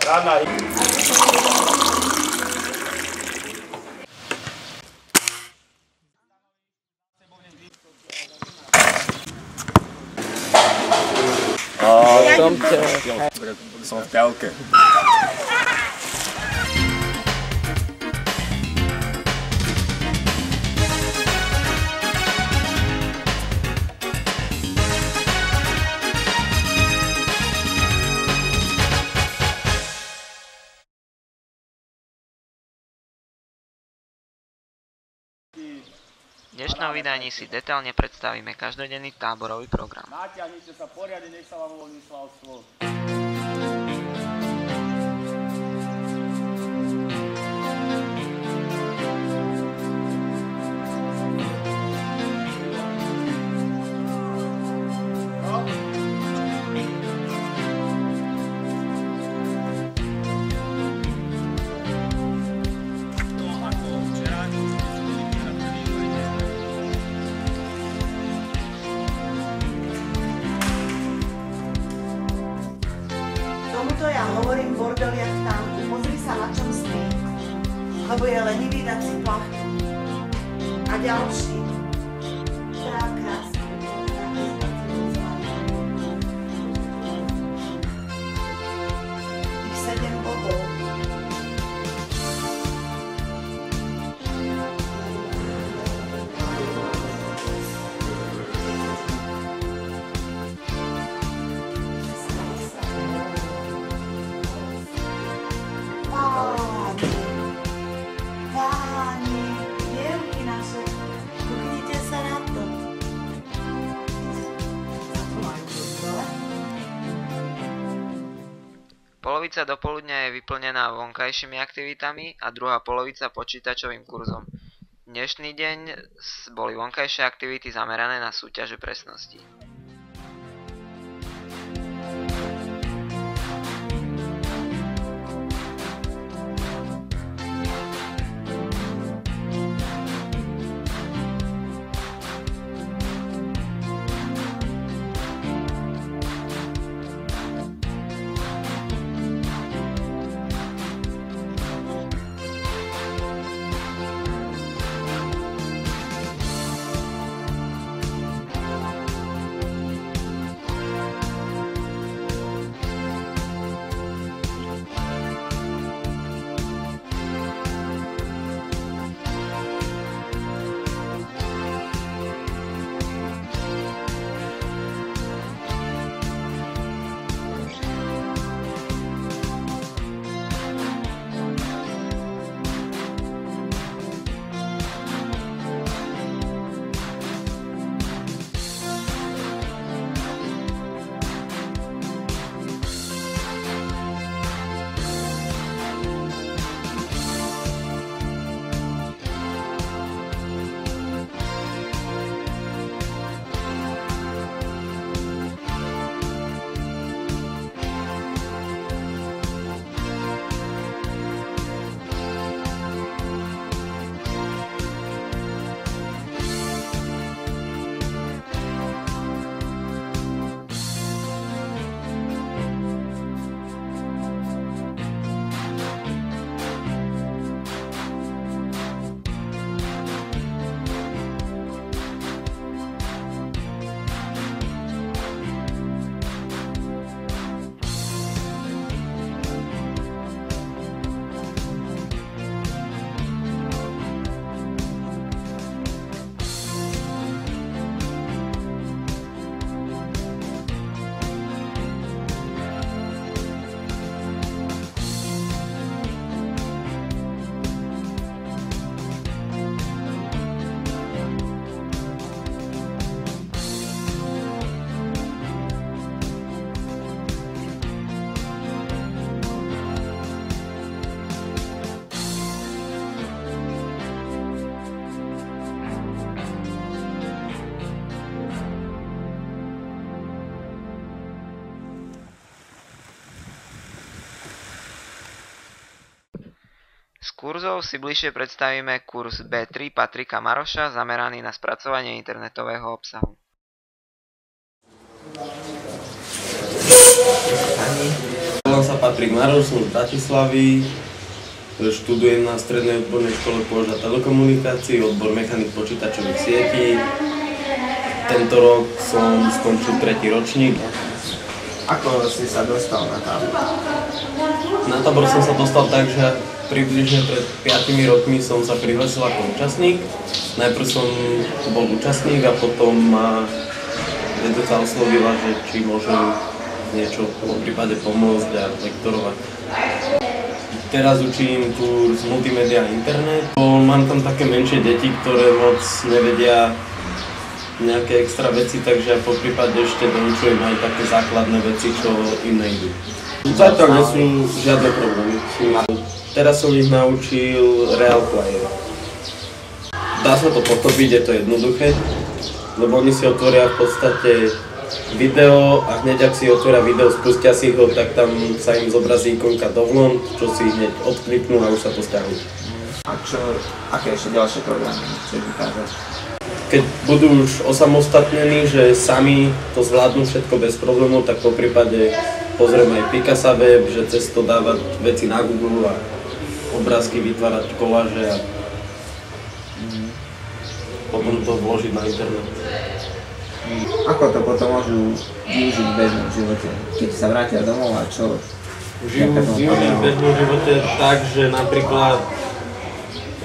Rána. Som v telke. V dnešnom vydaní si detailne predstavíme každodenný táborový program. Natiahnite sa poriadne, nech sa vám uvoľní slavstvo. Tomuto ja hovorím bordel jak v tanku. Pozri sa, na čom spí. Lebo je lenivý dať si plachtu. A ďalší. Tak krásne. Tých 7 bodov. Páni, dievky naše, kúknite sa na to. Polovica dopoludňa je vyplnená vonkajšími aktivitami a druhá polovica počítačovým kurzom. Dnešný deň boli vonkajšie aktivity zamerané na súťaže presnosti. Z kurzov si bližšie predstavíme kurz B3 Patrika Maroša zameraný na spracovanie internetového obsahu. Patrik Maroš, som z Bratislavy, študujem na Strednej odbornej škole pôža telekomunikácií, odbor mechanik počítačových sietí. Tento rok som skončil 3. ročník. Ako si sa dostal na tábor? Na tábor som sa dostal tak, že približne pred 5 rokmi som sa prihlásil ako účastník. Najprv som bol účastník a potom ma vedúca oslovila, že či môžem niečo po prípade pomôcť a lektorovať. Teraz učím kurz multimédia a internet. Mám tam také menšie deti, ktoré moc nevedia nejaké extra veci, takže po prípade ešte doučujem aj také základné veci, čo im nejdu. Zatiaľ nie sú žiadne problémy. Teraz som ich naučil Real Player. Dá sa to pochopiť, je to jednoduché, lebo oni si otvoria v podstate video a hneď ak si otvoria video, spustia si ho, tak tam sa im zobrazí ikonka dovlon, čo si hneď odkliknú a už sa to stiahuje. A aké ešte ďalšie programy chceš ukázať? Keď budú už osamostatnení, že sami to zvládnu všetko bez problémov, tak po prípade pozriem aj Picasa web, že cez to dávať veci na Google a obrázky vytvárať koláže a potom to vložiť na internet. Ako to potom môžu využiť v bežnom živote? Keď sa vrátia domov a čo? Využiť v bežnom živote tak, že napríklad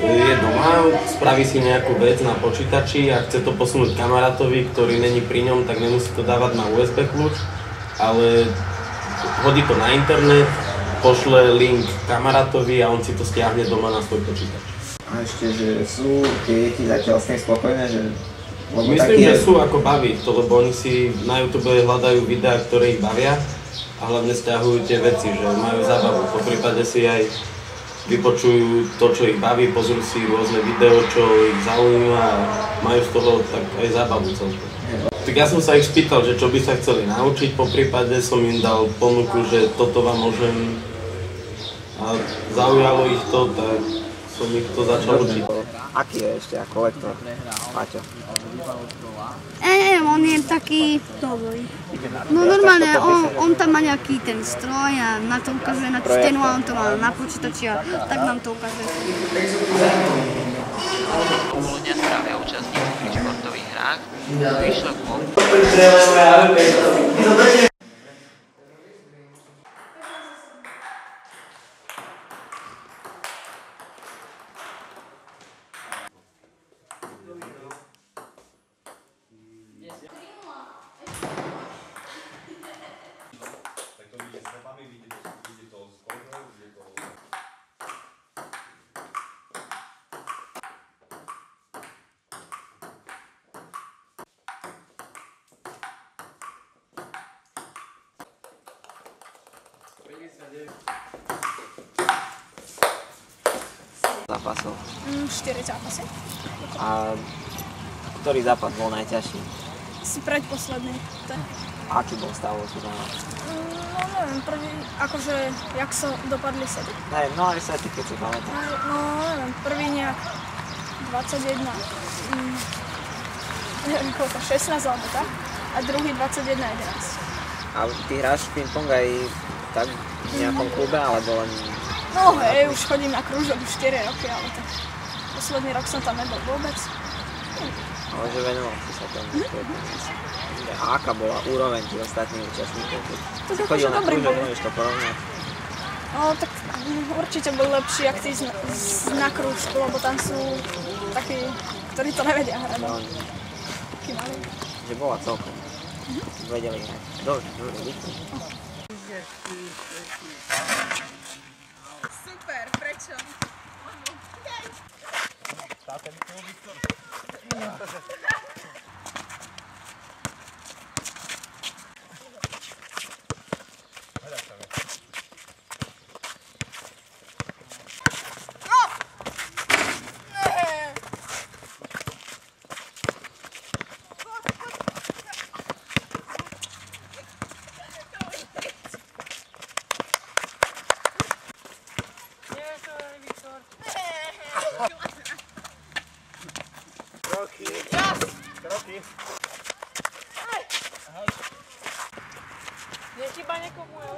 je doma, spraví si nejakú vec na počítači a chce to posunúť kamarátovi, ktorý není pri ňom, tak nemusí to dávať na USB kľúč, ale hodí to na internet, pošle link kamarátovi a on si to stiahne doma na svoj počítač. A ešte, že sú tie deti zatiaľ s tým spokojné, že... Myslím, že sú ako baví to, lebo oni si na YouTube hľadajú videá, ktoré ich bavia a hlavne stiahujú tie veci, že majú zábavu. Po prípade si aj vypočujú to, čo ich baví, pozrú si rôzne video, čo ich zaujíma a majú z toho tak aj zábavu celkom. Tak ja som sa ich spýtal, že čo by sa chceli naučiť, po prípade som im dal ponuku, že toto vám môžem a zaujalo ich to, tak som ich to začal učiť. Aký je ešte ako lektor? Paťo? On je taký dobrý. No normálne, on tam má nejaký ten stroj a na to ukazuje na tú stenu a on to má na počítači a tak nám to ukazuje. Popoludňa strávia účastníci pri športových hrách, výšlok von. Zápasov. 4 zápasy. A ktorý zápas bol najťažší? Si predposledný. Aký bol stav osudu? No neviem, prvý, akože, jak sa dopadli sety. No aj sety, keď si pamätám. No neviem, prvý nejak 21, neviem koľko, 16 alebo tak. A druhý 21-11. A ty hráš ping-pong aj tak v nejakom klube, alebo len... No hej, už chodím na krúžok už 4 roky, ale tak posledný rok som tam nebol vôbec. Ale že venoval si sa tomu. A aká bola úroveň tých ostatných účastníkov? To si chodil na dobrý krúžok, boli. môžeš to porovnať? No tak určite bol lepší, jak tí na krúžku, lebo tam sú takí, ktorí to nevedia hrať. Takí malí. Že bola celkom. Vedeli hrať. Dobre, díky. Super, prečo? Nechyba někomu, jo?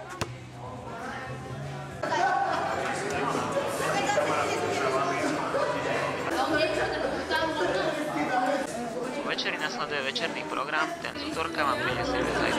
večeri nasleduje večerný program, ten z útorka vám prinesie aj